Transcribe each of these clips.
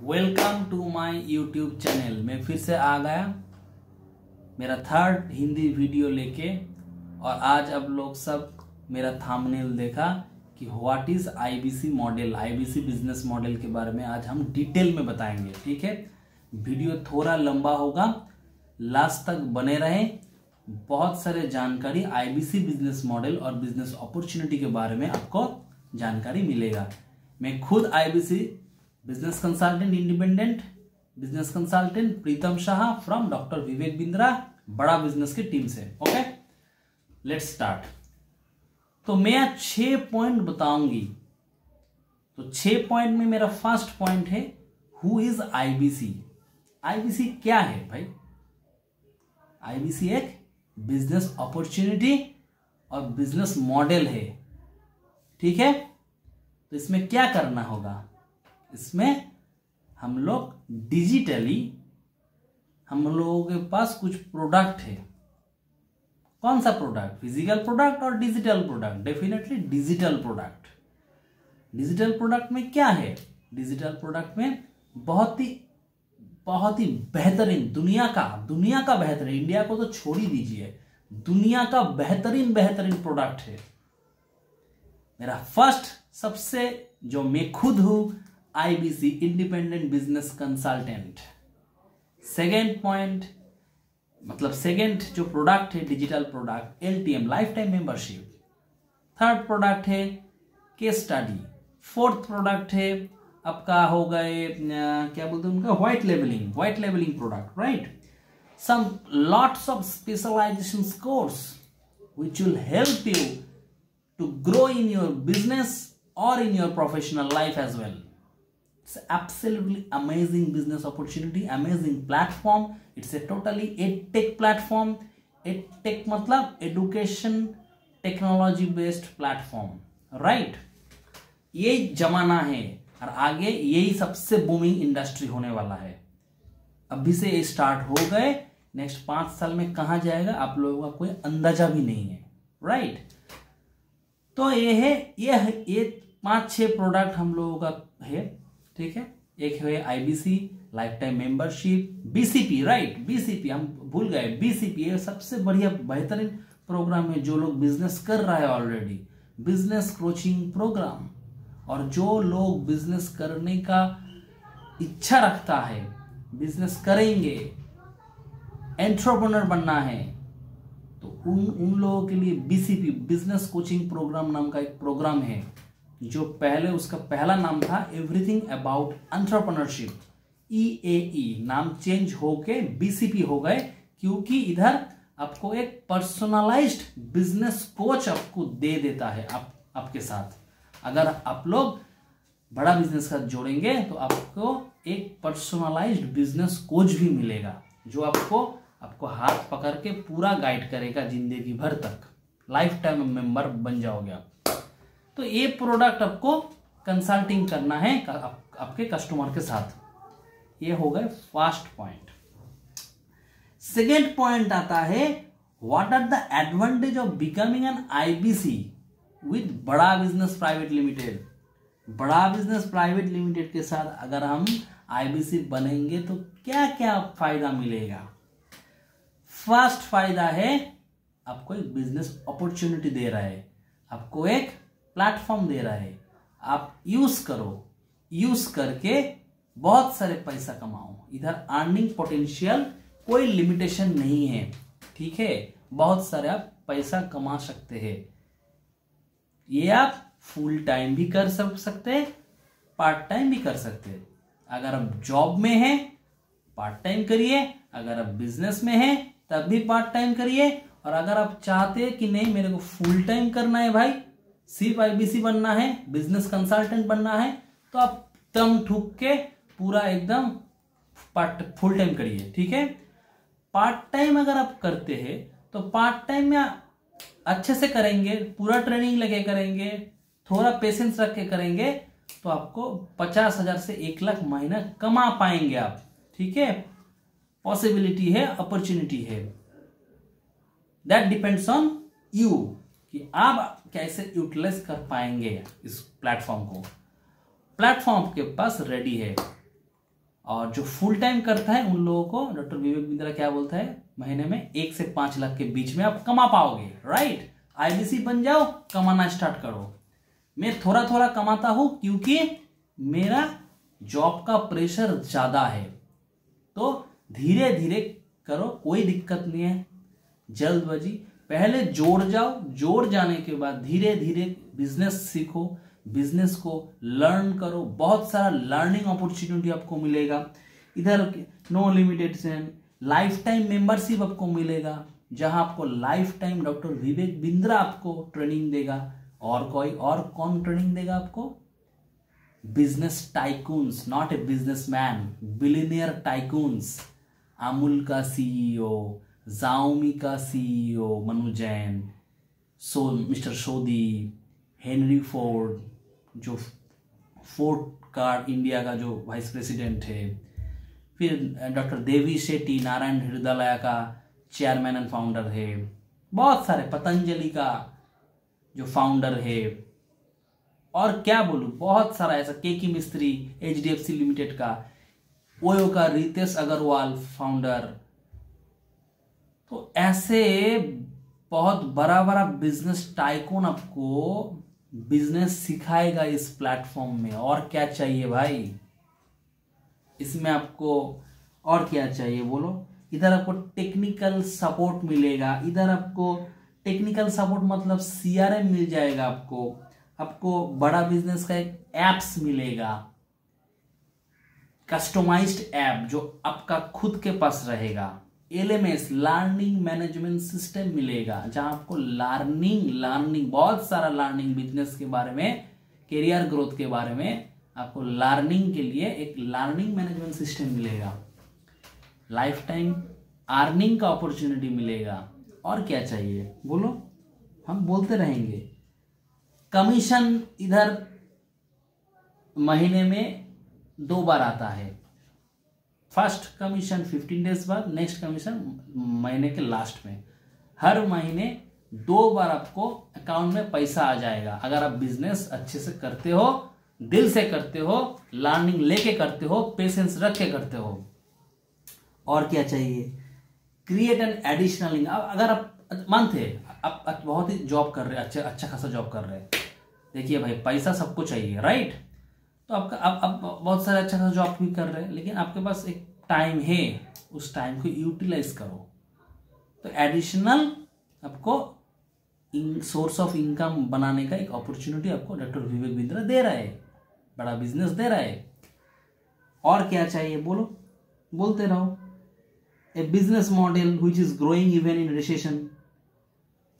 Welcome to my YouTube channel. मैं फिर से आ गया मेरा थर्ड हिंदी वीडियो लेके। और आज अब लोग सब मेरा थंबनेल देखा कि what is IBC model, IBC business model के बारे में आज हम डिटेल में बताएंगे। ठीक है, वीडियो थोड़ा लंबा होगा, लास्ट तक बने रहें। बहुत सारे जानकारी आईबीसी बिजनेस मॉडल और बिजनेस अपॉर्चुनिटी के बारे में आपको जानकारी मिलेगा। मैं खुद IBC business consultant, independent business consultant Pritam Shah from doctor Vivek Bindra, Bada business की टीम से। Okay, let's start. तो मैं आज 6 पॉइंट बताऊंगी। तो 6 पॉइंट में मेरा फर्स्ट पॉइंट है हु इज आईबीसी। आईबीसी क्या है भाई? आईबीसी एक बिजनेस अपॉर्चुनिटी और बिजनेस मॉडल है। ठीक है, तो इसमें क्या करना होगा? इसमें हम लोग डिजिटली, हम लोगों के पास कुछ प्रोडक्ट है। कौन सा प्रोडक्ट? फिजिकल प्रोडक्ट और digital product. Definitely digital product. Digital product में क्या है? डिजिटल प्रोडक्ट में बहुत ही बेहतरीन, दुनिया का बेहतरीन, इंडिया को तो छोड़ ही दीजिए, दुनिया का बेहतरीन प्रोडक्ट है। मेरा फर्स्ट सबसे, जो मैं खुद हूं, IBC independent business consultant. Second point, मतलब सेकेंड जो प्रोडक्ट है digital product, LTM, life time membership. Third product है केस स्टडी। फोर्थ प्रोडक्ट है आपका हो गए क्या बोलते हैं उनका, white labelling product, right. Some lots of specialization course which will help you to grow in your business or in your professional life as well. It's absolutely amazing business opportunity, amazing platform. It's a totally edtech platform. edtech मतलब education technology based platform, right? ये जमाना है और आगे यही सबसे booming industry होने वाला है। अभी से ये स्टार्ट हो गए, नेक्स्ट 5 साल में कहां जाएगा आप लोगों का कोई अंदाजा भी नहीं है, राइट? तो ये है, ये 5-6 प्रोडक्ट हम लोगों का है। ठीक है, एक है IBC life time membership, BCP, right, BCP हम भूल गए। बीसीपी ये सबसे बढ़िया बेहतरीन प्रोग्राम है जो लोग बिजनेस कर रहा है ऑलरेडी, बिजनेस कोचिंग प्रोग्राम। और जो लोग बिजनेस करने का इच्छा रखता है, बिजनेस करेंगे, एंटरप्रेन्योर बनना है, तो उन लोगों के लिए बीसीपी, बिजनेस कोचिंग प्रोग्राम नाम का एक प्रोग्राम है। जो पहले उसका पहला नाम था एवरीथिंग अबाउट एंटरप्रेन्योरशिप, EAE नाम चेंज होके बीसीपी हो गए, क्योंकि इधर आपको एक पर्सनलाइज्ड बिजनेस कोच आपको दे देता है आपके साथ। अगर आप लोग बड़ा बिजनेस का जोड़ेंगे तो आपको एक पर्सनलाइज्ड बिजनेस कोच भी मिलेगा, जो आपको हाथ पकड़ के पूरा गाइड करेगा जिंदगी भर तक। लाइफ टाइम मेंबर बन जाओगे आप। तो ये प्रोडक्ट आपको कंसल्टिंग करना है आपके कस्टमर के साथ। ये हो गए फर्स्ट पॉइंट। सेकेंड पॉइंट आता है what are the advantage of becoming an IBC with Bada business private limited. Bada business private limited के साथ अगर हम आईबीसी बनेंगे तो क्या क्या फायदा मिलेगा? फर्स्ट फायदा है आपको एक बिजनेस अपॉर्चुनिटी दे रहा है, आपको एक प्लेटफॉर्म दे रहा है। आप यूज करो, यूज करके बहुत सारे पैसा कमाओ। इधर अर्निंग पोटेंशियल कोई लिमिटेशन नहीं है। ठीक है, बहुत सारे आप पैसा कमा सकते हैं। ये आप फुल टाइम भी कर सकते हैं, पार्ट टाइम भी कर सकते हैं। अगर आप जॉब में हैं पार्ट टाइम करिए, अगर आप बिजनेस में हैं तब भी पार्ट टाइम करिए। और अगर आप चाहते हैं कि नहीं मेरे को फुल टाइम करना है भाई, सिर्फ आईबीसी बनना है, बिजनेस कंसल्टेंट बनना है, तो आप दम ठुक के पूरा एकदम फुल टाइम करिए। ठीक है, पार्ट टाइम अगर आप करते हैं तो पार्ट टाइम में अच्छे से करेंगे, पूरा ट्रेनिंग लेके करेंगे, थोड़ा पेशेंस रख के करेंगे, तो आपको 50,000 से 1 लाख महीना कमा पाएंगे आप। ठीक है, पॉसिबिलिटी है, अपॉर्चुनिटी है। दैट डिपेंड्स ऑन यू कि आप कैसे यूटिलाइज कर पाएंगे इस प्लेटफॉर्म को। प्लेटफॉर्म के पास रेडी है, और जो फुल टाइम करता है उन लोगों को डॉक्टर विवेक बिंद्रा क्या बोलता है, महीने में 1 से 5 लाख के बीच में आप कमा पाओगे, राइट। आईबीसी बन जाओ, कमाना स्टार्ट करो। मैं थोड़ा थोड़ा कमाता हूं क्योंकि मेरा जॉब का प्रेशर ज्यादा है, तो धीरे धीरे करो, कोई दिक्कत नहीं है, जल्दबाजी। पहले जोड़ जाओ, जोड़ जाने के बाद धीरे धीरे बिजनेस सीखो, बिजनेस को लर्न करो, बहुत सारा लर्निंग अपॉर्चुनिटी आपको मिलेगा। इधर no limitation life time membership आपको मिलेगा, जहां आपको lifetime doctor Vivek Bindra आपको ट्रेनिंग देगा। और कौन ट्रेनिंग देगा आपको? Business tycoons, not a businessman, billionaire tycoons. Amul का सीईओ, Xiaomi का CEO Manu Jain, mister Sodhi, Henry Ford, जो फोर्ड का इंडिया का जो वाइस प्रेसिडेंट है, फिर डॉक्टर देवी शेट्टी, नारायण हृदयालय का चेयरमैन एंड फाउंडर है, बहुत सारे, पतंजलि का जो फाउंडर है, और क्या बोलूं, बहुत सारा ऐसा, केकी मिस्त्री HDFC लिमिटेड का, ओयो का रितेश अग्रवाल फाउंडर। तो ऐसे बहुत बड़ा बड़ा बिजनेस टाइकून आपको बिजनेस सिखाएगा इस प्लेटफॉर्म में। और क्या चाहिए भाई इसमें आपको, और क्या चाहिए बोलो? इधर आपको टेक्निकल सपोर्ट मिलेगा, इधर आपको टेक्निकल सपोर्ट मतलब CRM मिल जाएगा आपको बड़ा बिजनेस का एक एप्स मिलेगा, कस्टमाइज्ड ऐप जो आपका खुद के पास रहेगा। LMS लर्निंग मैनेजमेंट सिस्टम मिलेगा, जहां आपको लर्निंग बहुत सारा लर्निंग, बिजनेस के बारे में, करियर ग्रोथ के बारे में आपको लर्निंग के लिए एक लर्निंग मैनेजमेंट सिस्टम मिलेगा। लाइफ टाइम अर्निंग का अपॉर्चुनिटी मिलेगा। और क्या चाहिए बोलो, हम बोलते रहेंगे। कमीशन इधर महीने में 2 बार आता है। फर्स्ट कमीशन 15 डेज बाद, नेक्स्ट कमीशन महीने के लास्ट में। हर महीने 2 बार आपको अकाउंट में पैसा आ जाएगा, अगर आप बिजनेस अच्छे से करते हो, दिल से करते हो, लर्निंग लेके करते हो, पेशेंस रख के करते हो। और क्या चाहिए? Create an additional income. अगर आप मानते आप बहुत ही जॉब कर रहे हैं, अच्छा खासा जॉब कर रहे हैं, देखिए भाई पैसा सबको चाहिए, राइट। तो आपका आप बहुत सारे अच्छा खासा जॉब भी कर रहे हैं, लेकिन आपके पास एक टाइम है, उस टाइम को यूटिलाइज करो। तो एडिशनल आपको सोर्स ऑफ इनकम बनाने का एक अपॉर्चुनिटी आपको डॉक्टर विवेक बिंद्रा दे रहा है, बड़ा बिजनेस दे रहा है। और क्या चाहिए बोलो, बोलते रहो। A business model which is growing even in recession.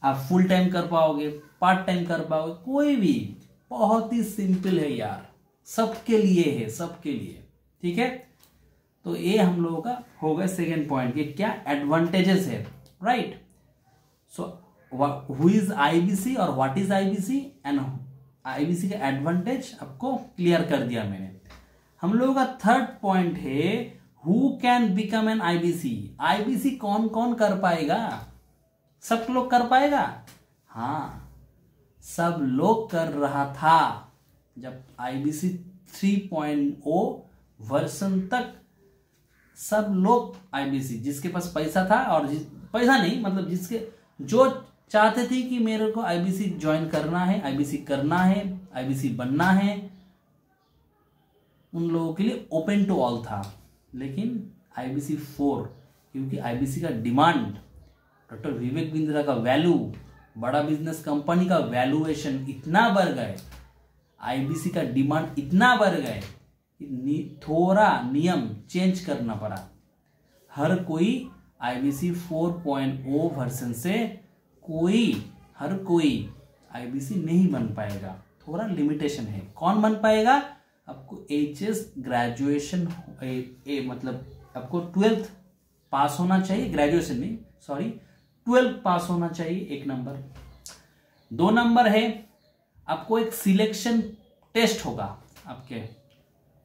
आप फुल टाइम कर पाओगे, पार्ट टाइम कर पाओगे, कोई भी, बहुत ही सिंपल है यार, सबके लिए है, सबके लिए, ठीक है। तो ये हम लोगों का होगा सेकेंड पॉइंट कि क्या एडवांटेजेस है, right. So who is IBC और what is IBC and IBC का एडवांटेज आपको क्लियर कर दिया मैंने। हम लोगों का थर्ड पॉइंट है who can become an IBC. IBC कौन कौन कर पाएगा? सब लोग कर पाएगा? हाँ, सब लोग कर रहा था जब आईबीसी 3.0 वर्जन तक। सब लोग आईबीसी, जिसके पास पैसा था और पैसा नहीं मतलब जिसके जो चाहते थे कि मेरे को आईबीसी ज्वाइन करना है, आईबीसी करना है, आईबीसी बनना है, उन लोगों के लिए ओपन टू ऑल था। लेकिन आईबीसी 4, क्योंकि आईबीसी का डिमांड, डॉक्टर विवेक बिंद्रा का वैल्यू, बड़ा बिजनेस कंपनी का वैल्यूएशन इतना बढ़ गए, आईबीसी का डिमांड इतना बढ़ गए, थोड़ा नियम चेंज करना पड़ा। हर कोई आईबीसी 4.0 वर्जन से हर कोई आईबीसी नहीं बन पाएगा, थोड़ा लिमिटेशन है। कौन बन पाएगा? आपको HS ग्रेजुएशन मतलब आपको 12th पास होना चाहिए, ग्रेजुएशन नहीं सॉरी 12th पास होना चाहिए, 1 नंबर। 2 नंबर है आपको एक सिलेक्शन टेस्ट होगा आपके।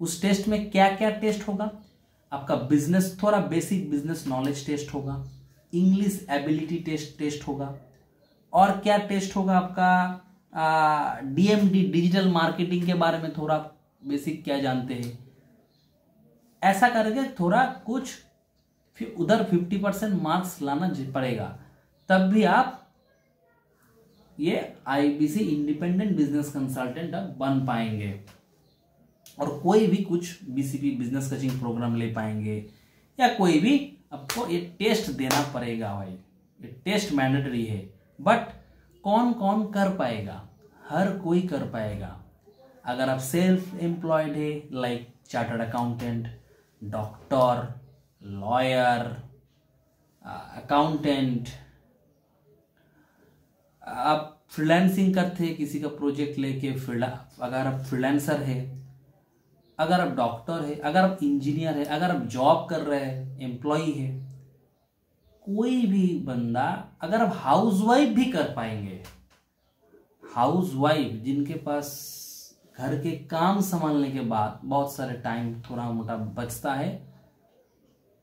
उस टेस्ट में क्या क्या टेस्ट होगा? आपका बिजनेस, थोड़ा बेसिक बिजनेस नॉलेज टेस्ट होगा, इंग्लिश एबिलिटी टेस्ट होगा, और क्या टेस्ट होगा आपका DMD डिजिटल मार्केटिंग के बारे में थोड़ा बेसिक क्या जानते हैं, ऐसा करके थोड़ा कुछ फिर उधर 50% मार्क्स लाना पड़ेगा, तब भी आप ये आईबीसी इंडिपेंडेंट बिजनेस कंसल्टेंट अब बन पाएंगे और कोई भी कुछ बीसीपी बिजनेस कोचिंग प्रोग्राम ले पाएंगे, या कोई भी आपको ये टेस्ट देना पड़ेगा भाई, ये टेस्ट मैंडेटरी है। बट कौन कौन कर पाएगा? हर कोई कर पाएगा। अगर आप सेल्फ एम्प्लॉयड है, like chartered accountant, doctor, lawyer, accountant, आप फ्रीलांसिंग करते हैं किसी का प्रोजेक्ट लेके, अगर आप फ्रीलांसर है, अगर आप डॉक्टर है, अगर आप इंजीनियर है, अगर आप जॉब कर रहे हैं, एम्प्लॉय है, कोई भी बंदा, अगर आप हाउसवाइफ भी कर पाएंगे, हाउसवाइफ जिनके पास घर के काम संभालने के बाद बहुत सारे टाइम थोड़ा मोटा बचता है,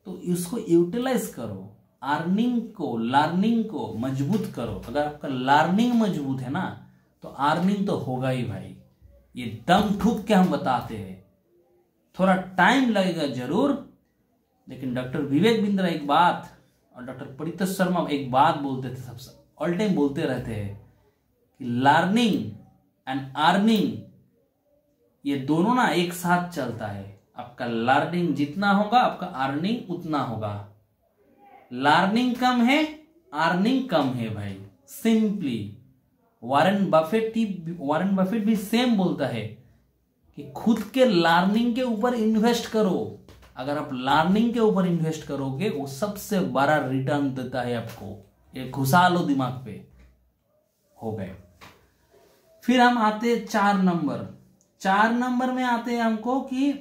तो इसको यूटिलाइज करो, लर्निंग को मजबूत करो। अगर आपका लर्निंग मजबूत है ना, तो अर्निंग तो होगा ही भाई, ये दम ठूक के हम बताते हैं। थोड़ा टाइम लगेगा जरूर, लेकिन डॉक्टर विवेक बिंद्रा एक बात और डॉक्टर परितोष शर्मा एक बात बोलते थे, सबसे ऑल टाइम बोलते रहते हैं कि लर्निंग एंड अर्निंग ये दोनों ना एक साथ चलता है। आपका लर्निंग जितना होगा आपका अर्निंग उतना होगा। लर्निंग कम है, अर्निंग कम है भाई, सिंपली। वॉरेन बफेट भी सेम बोलता है कि खुद के लर्निंग के ऊपर इन्वेस्ट करो। अगर आप लर्निंग के ऊपर इन्वेस्ट करोगे, वो सबसे बड़ा रिटर्न देता है आपको। ये घुसा लो दिमाग पे। हो गए। फिर हम आते 4 नंबर। 4 नंबर में आते हैं हमको कि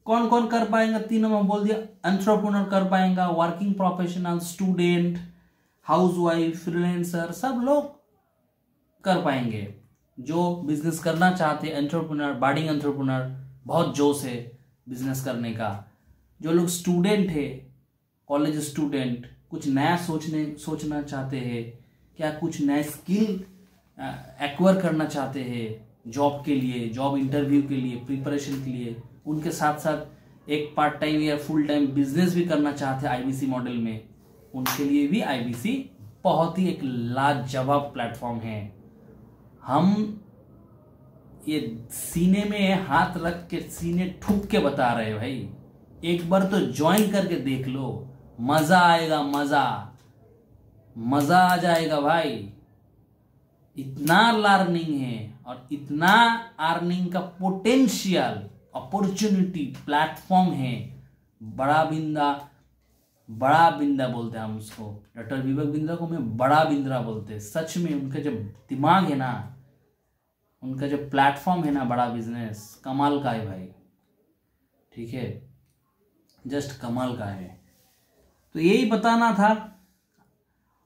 कौन कौन कर पाएंगा। 3 नंबर बोल दिया, एंटरप्रेन्योर कर पाएंगा, working professional, student, housewife, freelancer, सब लोग कर पाएंगे। जो बिजनेस करना चाहते हैं, एंटरप्रेन्योर, बडिंग एंटरप्रेन्योर, बहुत जोश है बिजनेस करने का। जो लोग स्टूडेंट है, कॉलेज स्टूडेंट, कुछ नया सोचना चाहते हैं, क्या कुछ नया स्किल एक्वायर करना चाहते हैं जॉब के लिए, जॉब इंटरव्यू के लिए, प्रिपरेशन के लिए, उनके साथ साथ एक पार्ट टाइम या फुल टाइम बिजनेस भी करना चाहते हैं आईबीसी मॉडल में, उनके लिए भी आईबीसी बहुत ही एक लाजवाब प्लेटफॉर्म है। हम ये सीने में हाथ रख के, सीने ठुक के बता रहे हैं भाई, एक बार तो ज्वाइन करके देख लो, मजा आएगा, मजा आ जाएगा भाई। इतना लर्निंग है और इतना अर्निंग का पोटेंशियल, अपॉर्चुनिटी, प्लेटफॉर्म है। बड़ा बिंदा बोलते हैं हम उसको। डॉक्टर विवेक बिंद्रा को मैं बड़ा बिंद्रा बोलते हैं। सच में उनका जो दिमाग है ना, उनका जो प्लेटफॉर्म है ना, बड़ा बिजनेस, कमाल का है भाई। ठीक है, जस्ट कमाल का है। तो यही बताना था,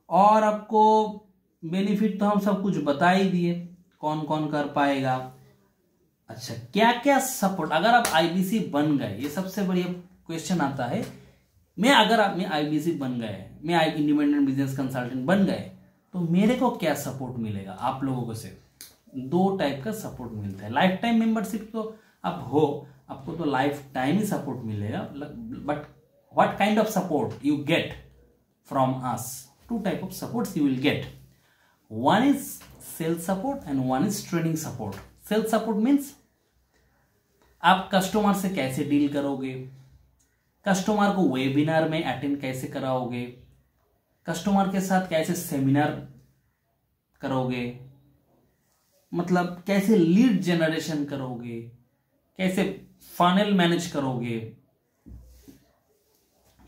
और आपको बेनिफिट तो हम सब कुछ बता ही दिए, कौन कौन कर पाएगा। अच्छा, क्या क्या सपोर्ट अगर आप आईबीसी बन गए, ये सबसे बढ़िया क्वेश्चन आता है। मैं आईबीसी बन गए, मैं इंडिपेंडेंट बिजनेस कंसल्टेंट बन गए, तो मेरे को क्या सपोर्ट मिलेगा आप लोगों को से? 2 टाइप का सपोर्ट मिलता है। लाइफ टाइम मेंबरशिप तो आप हो, आपको तो लाइफ टाइम ही सपोर्ट मिलेगा। But what kind of support you get from us? 2 type of supports you will get. One is sales support and one is training support. Sales support means आप customer से कैसे deal करोगे, customer को webinar में attend कैसे कराओगे, customer के साथ कैसे सेमिनार करोगे, मतलब कैसे लीड जनरेशन करोगे, कैसे फनल मैनेज करोगे,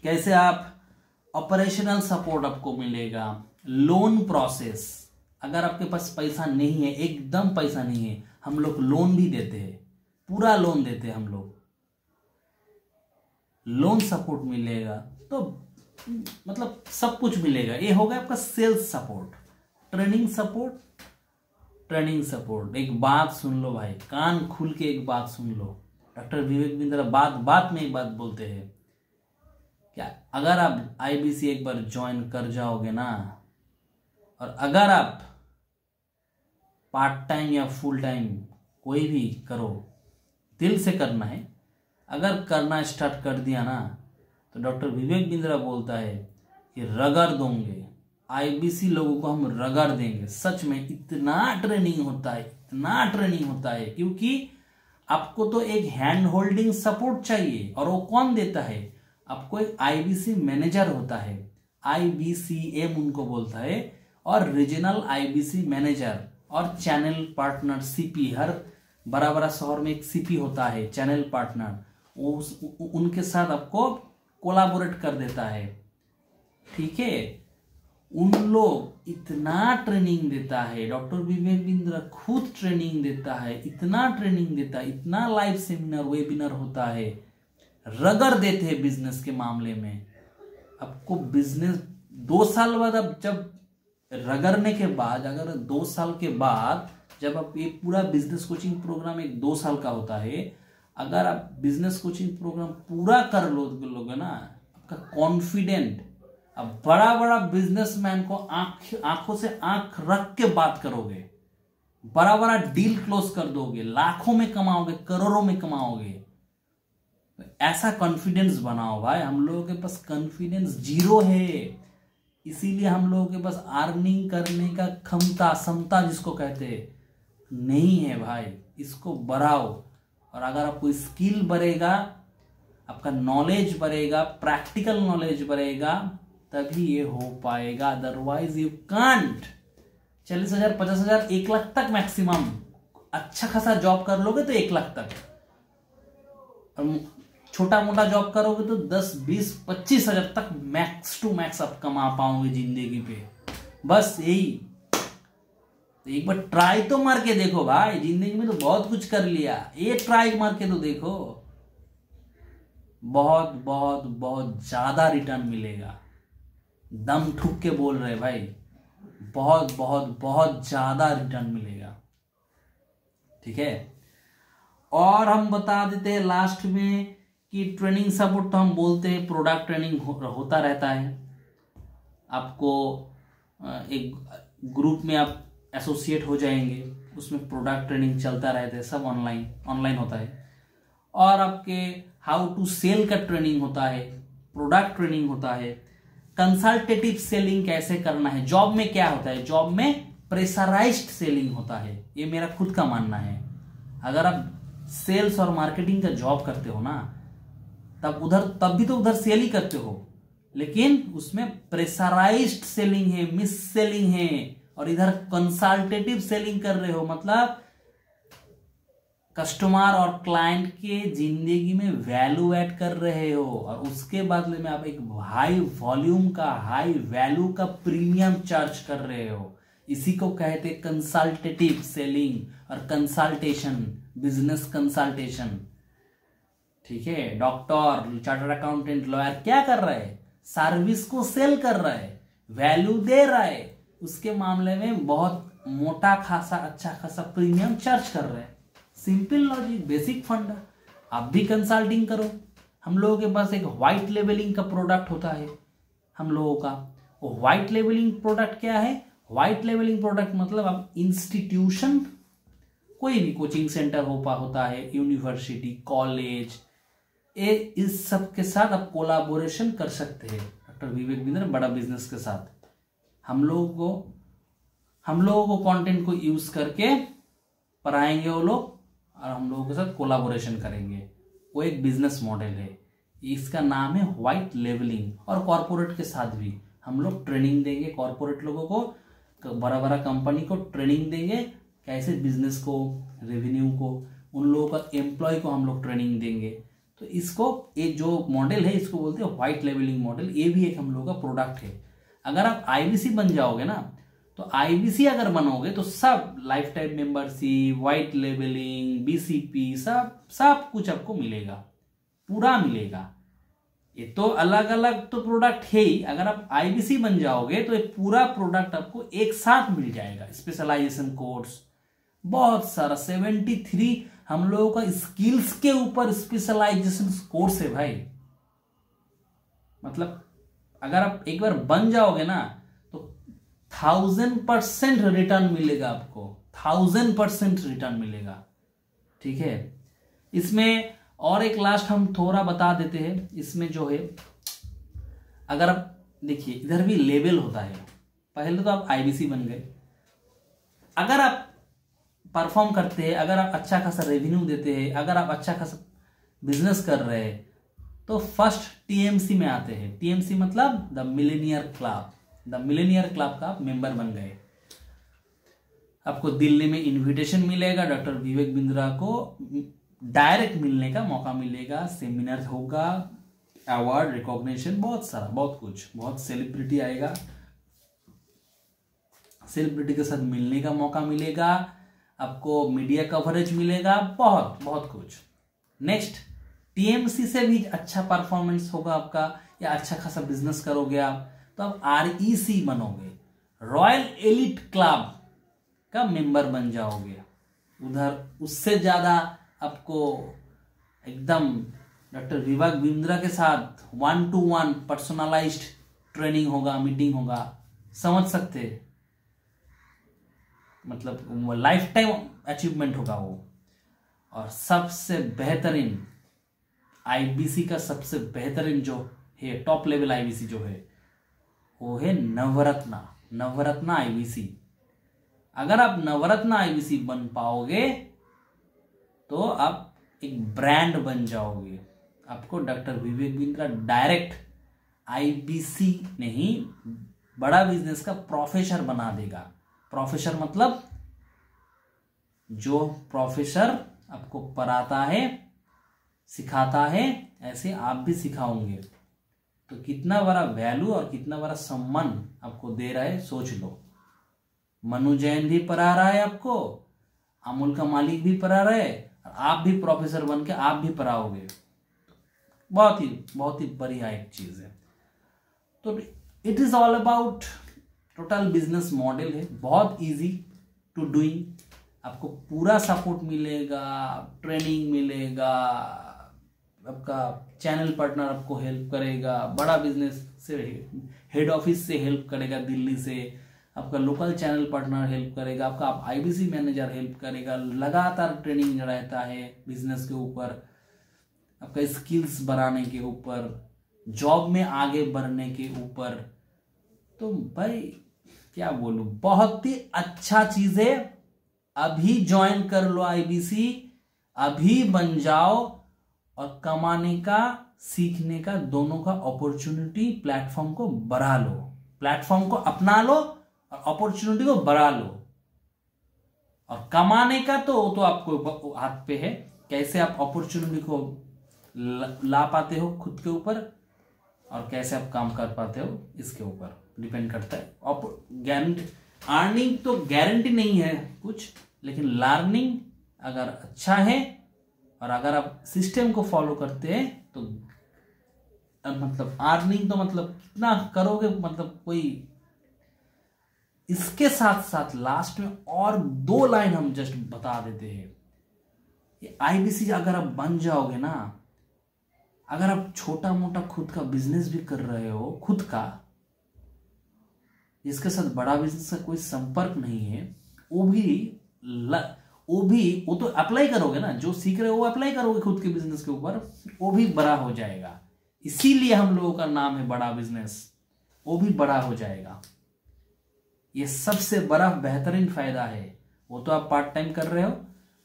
कैसे आप ऑपरेशनल सपोर्ट आपको मिलेगा, लोन प्रोसेस। अगर आपके पास पैसा नहीं है, एकदम पैसा नहीं है, हम लोग लोन भी देते हैं, पूरा लोन देते हैं हम लोग, लोन सपोर्ट मिलेगा। तो मतलब सब कुछ मिलेगा। ये होगा आपका सेल्स सपोर्ट। ट्रेनिंग सपोर्ट एक बात सुन लो भाई, कान खुल के एक बात सुन लो। डॉक्टर विवेक बिंद्रा बात में एक बात बोलते हैं, क्या अगर आप आईबीसी एक बार ज्वाइन कर जाओगे ना, और अगर आप पार्ट टाइम या फुल टाइम कोई भी करो, दिल से करना है, अगर करना स्टार्ट कर दिया ना तो डॉक्टर विवेक बिंद्रा बोलता है कि रगड़ दोगे, आईबीसी लोगों को हम रगड़ देंगे। सच में इतना ट्रेनिंग होता है, इतना ट्रेनिंग होता है, क्योंकि आपको तो एक हैंड होल्डिंग सपोर्ट चाहिए, और वो कौन देता है? आपको एक आईबीसी मैनेजर होता है, IBCM उनको बोलता है, और रीजनल आईबीसी मैनेजर और चैनल पार्टनर CP, हर बड़ा बड़ा शहर में एक CP होता है, चैनल पार्टनर, उनके साथ आपको कोलाबोरेट कर देता है। ठीक है, उन लोग इतना ट्रेनिंग देता है, डॉक्टर विवेक बिंद्रा खुद ट्रेनिंग देता है, इतना ट्रेनिंग देता है, इतना लाइव सेमिनार वेबिनार होता है, रगड़ देते हैं बिजनेस के मामले में। आपको बिजनेस 2 साल बाद, अब जब रगड़ने के बाद, अगर 2 साल के बाद जब आप ये पूरा बिजनेस कोचिंग प्रोग्राम एक 2 साल का होता है, अगर आप बिजनेस कोचिंग प्रोग्राम पूरा कर लोगे ना, आपका कॉन्फिडेंट, अब बड़ा बड़ा बिजनेसमैन को आंखों से आंख रख के बात करोगे, बड़ा बड़ा डील क्लोज कर दोगे, लाखों में कमाओगे, करोड़ों में कमाओगे। ऐसा कॉन्फिडेंस बनाओ भाई। हम लोगों के पास कॉन्फिडेंस 0 है, इसीलिए हम लोगों के पास अर्निंग करने का क्षमता जिसको कहते हैं नहीं है भाई। इसको बढ़ाओ, और अगर आपको स्किल बढ़ेगा, आपका नॉलेज बढ़ेगा, प्रैक्टिकल नॉलेज बढ़ेगा, तभी ये हो पाएगा, अदरवाइज यू कांट। 40,000, 50,000, 1 लाख तक मैक्सिमम, अच्छा खासा जॉब कर लोगे तो 1 लाख तक, और छोटा मोटा जॉब करोगे तो 10, 20, 25,000 तक मैक्स टू मैक्स आप कमा पाओगे जिंदगी पे। बस यही, तो एक बार ट्राई तो मार के देखो भाई। जिंदगी में तो बहुत कुछ कर लिया, ये ट्राई मार के तो देखो, बहुत बहुत बहुत ज्यादा रिटर्न मिलेगा। दम ठुक के बोल रहे भाई, बहुत बहुत बहुत ज्यादा रिटर्न मिलेगा। ठीक है, और हम बता देते हैं लास्ट में कि ट्रेनिंग सपोर्ट तो हम बोलते हैं, प्रोडक्ट ट्रेनिंग होता रहता है। आपको एक ग्रुप में आप एसोसिएट हो जाएंगे, उसमें प्रोडक्ट ट्रेनिंग चलता रहता है, सब ऑनलाइन होता है। और आपके हाउ टू सेल का ट्रेनिंग होता है, प्रोडक्ट ट्रेनिंग होता है, कंसल्टेटिव सेलिंग कैसे करना है। जॉब में क्या होता है, जॉब में प्रेशराइज्ड सेलिंग होता है, ये मेरा खुद का मानना है। अगर आप सेल्स और मार्केटिंग का जॉब करते हो ना, तब भी तो उधर सेल ही करते हो, लेकिन उसमें प्रेशराइज्ड सेलिंग है, मिस सेलिंग है, और इधर कंसल्टेटिव सेलिंग कर रहे हो, मतलब कस्टमर और क्लाइंट के जिंदगी में वैल्यू ऐड कर रहे हो, और उसके बदले में आप एक हाई वॉल्यूम का, हाई वैल्यू का प्रीमियम चार्ज कर रहे हो। इसी को कहते हैं कंसल्टेटिव सेलिंग और कंसल्टेशन, बिजनेस कंसल्टेशन। ठीक है, डॉक्टर, चार्टर्ड अकाउंटेंट, लॉयर क्या कर रहा है, सर्विस को सेल कर रहा है, वैल्यू दे रहा है, उसके मामले में बहुत मोटा खासा, अच्छा खासा प्रीमियम चार्ज कर रहा है। सिंपल लॉजिक, बेसिक फंडा। आप भी कंसल्टिंग करो। हम लोगों के पास एक व्हाइट लेवलिंग का प्रोडक्ट होता है हम लोगों का। वो व्हाइट लेवलिंग प्रोडक्ट क्या है, व्हाइट लेवलिंग प्रोडक्ट मतलब आप इंस्टीट्यूशन, कोई भी कोचिंग सेंटर होता है, यूनिवर्सिटी, कॉलेज, इस सब के साथ आप कोलाबोरेशन कर सकते हैं डॉक्टर विवेक बिंद्रा बड़ा बिजनेस के साथ। हम लोगों को कंटेंट को यूज करके पढ़ाएंगे वो लोग, और हम लोगों के साथ कोलाबोरेशन करेंगे। वो एक बिजनेस मॉडल है, इसका नाम है व्हाइट लेवलिंग। और कॉर्पोरेट के साथ भी हम लोग ट्रेनिंग देंगे, कॉर्पोरेट लोगों को, बड़ा बड़ा कंपनी को ट्रेनिंग देंगे, कैसे बिजनेस को, रेवेन्यू को, उन लोगों का एम्प्लॉय को हम लोग ट्रेनिंग देंगे। तो इसको, ये जो मॉडल है इसको बोलते हैं व्हाइट लेवलिंग मॉडल। ये भी एक हम लोगों का प्रोडक्ट है। अगर आप आईबीसी बन जाओगे ना, तो आईबीसी अगर बनोगे तो सब life time membership, white labelling, BCP, सब कुछ आपको मिलेगा, पूरा मिलेगा। ये तो अलग अलग तो प्रोडक्ट है ही, अगर आप आईबीसी बन जाओगे तो एक पूरा प्रोडक्ट आपको एक साथ मिल जाएगा। स्पेशलाइजेशन कोर्स बहुत सारा, 73 हम लोगों का स्किल्स के ऊपर स्पेशलाइजेशन कोर्स है भाई। मतलब अगर आप एक बार बन जाओगे ना तो 1000% रिटर्न मिलेगा आपको, 1000% रिटर्न मिलेगा। ठीक है, इसमें और एक लास्ट हम थोड़ा बता देते हैं इसमें जो है, अगर आप देखिए इधर भी लेवल होता है। पहले तो आप आईबीसी बन गए, अगर आप परफॉर्म करते हैं, अगर आप अच्छा खासा रेवेन्यू देते हैं, अगर आप अच्छा खासा बिजनेस कर रहे हैं, तो फर्स्ट टीएमसी में आते हैं। टीएमसी मतलब the Millionaire club. The Millionaire club का आप मेंबर बन गए। आपको दिल्ली में इनविटेशन मिलेगा, डॉक्टर विवेक बिंद्रा को डायरेक्ट मिलने का मौका मिलेगा, सेमिनार होगा, अवार्ड रिकॉग्निशन, बहुत सारा, बहुत कुछ, बहुत सेलिब्रिटी आएगा, सेलिब्रिटी के साथ मिलने का मौका मिलेगा, आपको मीडिया कवरेज मिलेगा, बहुत बहुत कुछ। नेक्स्ट, टीएमसी से भी अच्छा परफॉर्मेंस होगा आपका, या अच्छा खासा बिजनेस करोगे आप, तो आप आरईसी बनोगे, रॉयल एलिट क्लब का मेंबर बन जाओगे। उधर उससे ज्यादा आपको एकदम डॉक्टर विवेक बिंद्रा के साथ 1-to-1 पर्सनलाइज्ड ट्रेनिंग होगा, मीटिंग होगा, समझ सकते, मतलब लाइफ टाइम अचीवमेंट होगा वो। और सबसे बेहतरीन आईबीसी का सबसे बेहतरीन जो है, टॉप लेवल आईबीसी जो है, वो है नवरत्ना। नवरत्ना आईबीसी। अगर आप नवरत्ना आईबीसी बन पाओगे तो आप एक ब्रांड बन जाओगे। आपको doctor Vivek Bindra direct IBC नहीं, बड़ा बिजनेस का प्रोफेसर बना देगा। प्रोफेसर मतलब जो प्रोफेसर आपको पढ़ाता है, सिखाता है, ऐसे आप भी सिखाओगे। तो कितना बड़ा वैल्यू और कितना बड़ा सम्मान आपको दे रहा है, सोच लो। मनु जैन भी पढ़ा रहा है आपको, अमूल का मालिक भी पढ़ा रहा है, और आप भी प्रोफेसर बन के आप भी पढ़ाओगे। बहुत ही बढ़िया एक चीज है। तो it is all about total business model है, बहुत इजी टू डूइंग। आपको पूरा सपोर्ट मिलेगा, ट्रेनिंग मिलेगा, आपका चैनल पार्टनर आपको हेल्प करेगा, बड़ा बिजनेस से हेड ऑफिस से हेल्प करेगा, दिल्ली से आपका लोकल चैनल पार्टनर हेल्प करेगा, आपका आईबीसी मैनेजर हेल्प करेगा। लगातार ट्रेनिंग रहता है बिजनेस के ऊपर, आपका स्किल्स बढ़ाने के ऊपर, जॉब में आगे बढ़ने के ऊपर। तो भाई क्या बोलूं, बहुत ही अच्छा चीज है। अभी ज्वाइन कर लो आईबीसी, अभी बन जाओ, और कमाने का, सीखने का, दोनों का अपॉर्चुनिटी, प्लेटफॉर्म को बढ़ा लो, प्लेटफॉर्म को अपना लो और अपॉर्चुनिटी को बढ़ा लो। और कमाने का तो आपको हाथ पे है, कैसे आप अपॉर्चुनिटी को ला पाते हो खुद के ऊपर, और कैसे आप काम कर पाते हो इसके ऊपर डिपेंड करता है। गारंटी अर्निंग तो गारंटी नहीं है कुछ, लेकिन लर्निंग अगर अच्छा है और अगर आप सिस्टम को फॉलो करते हैं तो मतलब अर्निंग तो मतलब कितना करोगे, मतलब कोई। इसके साथ साथ लास्ट में और 2 लाइन हम जस्ट बता देते हैं। ये आईबीसी अगर आप बन जाओगे ना, अगर आप छोटा मोटा खुद का बिजनेस भी कर रहे हो, खुद का, जिसके साथ बड़ा बिजनेस का कोई संपर्क नहीं है, वो तो अप्लाई करोगे ना, जो सीख रहे हो वो अप्लाई करोगे खुद के बिजनेस के ऊपर, वो भी बड़ा हो जाएगा। इसीलिए हम लोगों का नाम है बड़ा बिजनेस, वो भी बड़ा हो जाएगा। ये सबसे बड़ा बेहतरीन फायदा है। वो तो आप पार्ट टाइम कर रहे हो,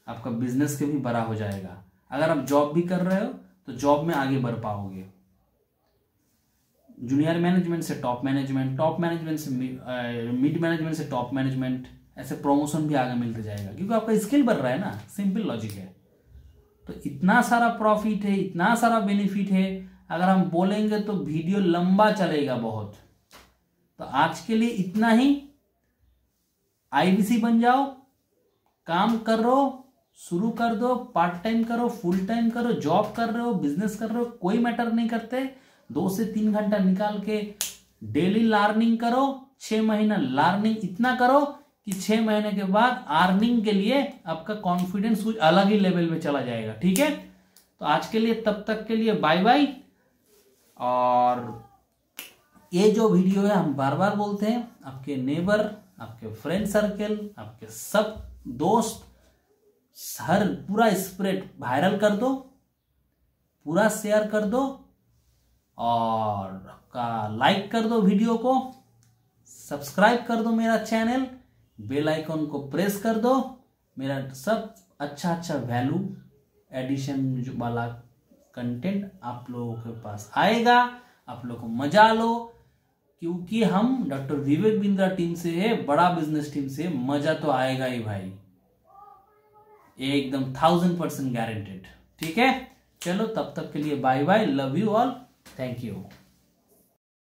आपका बिजनेस के भी बड़ा हो जाएगा। अगर आप जॉब भी कर रहे हो तो जॉब में आगे बढ़ पाओगे। जूनियर मैनेजमेंट से टॉप मैनेजमेंट, टॉप मैनेजमेंट से मिड मैनेजमेंट से टॉप मैनेजमेंट, ऐसे प्रमोशन भी आगे मिलते जाएगा, क्योंकि आपका स्किल बढ़ रहा है ना। सिंपल लॉजिक है। तो इतना सारा प्रॉफिट है, इतना सारा बेनिफिट है, अगर हम बोलेंगे तो वीडियो लंबा चलेगा बहुत। तो आज के लिए इतना ही। आईबीसी बन जाओ, काम करो, शुरू कर दो, पार्ट टाइम करो, फुल टाइम करो, जॉब कर रहे हो, बिजनेस कर रहे हो, कोई मैटर नहीं करते। 2 से 3 घंटा निकाल के डेली लर्निंग करो। 6 महीना लर्निंग इतना करो कि 6 महीने के बाद अर्निंग के लिए आपका कॉन्फिडेंस कुछ अलग ही लेवल में चला जाएगा। ठीक है, तो आज के लिए, तब तक के लिए बाय बाय। और ये जो वीडियो है, हम बार बार बोलते हैं, आपके नेबर, आपके फ्रेंड सर्कल, आपके सब दोस्त, हर पूरा स्प्रेड वायरल कर दो। पूरा शेयर कर दो और लाइक कर दो वीडियो को, सब्सक्राइब कर दो मेरा चैनल, बेल आइकन को प्रेस कर दो। मेरा सब अच्छा वैल्यू एडिशन वाला कंटेंट आप लोगों के पास आएगा, आप लोगों को मजा लो, क्योंकि हम डॉक्टर विवेक बिंद्रा टीम से है, बड़ा बिजनेस टीम से, मजा तो आएगा ही भाई, एकदम 1000% गारंटेड। ठीक है, चलो तब तक के लिए bye bye, love you all, thank you.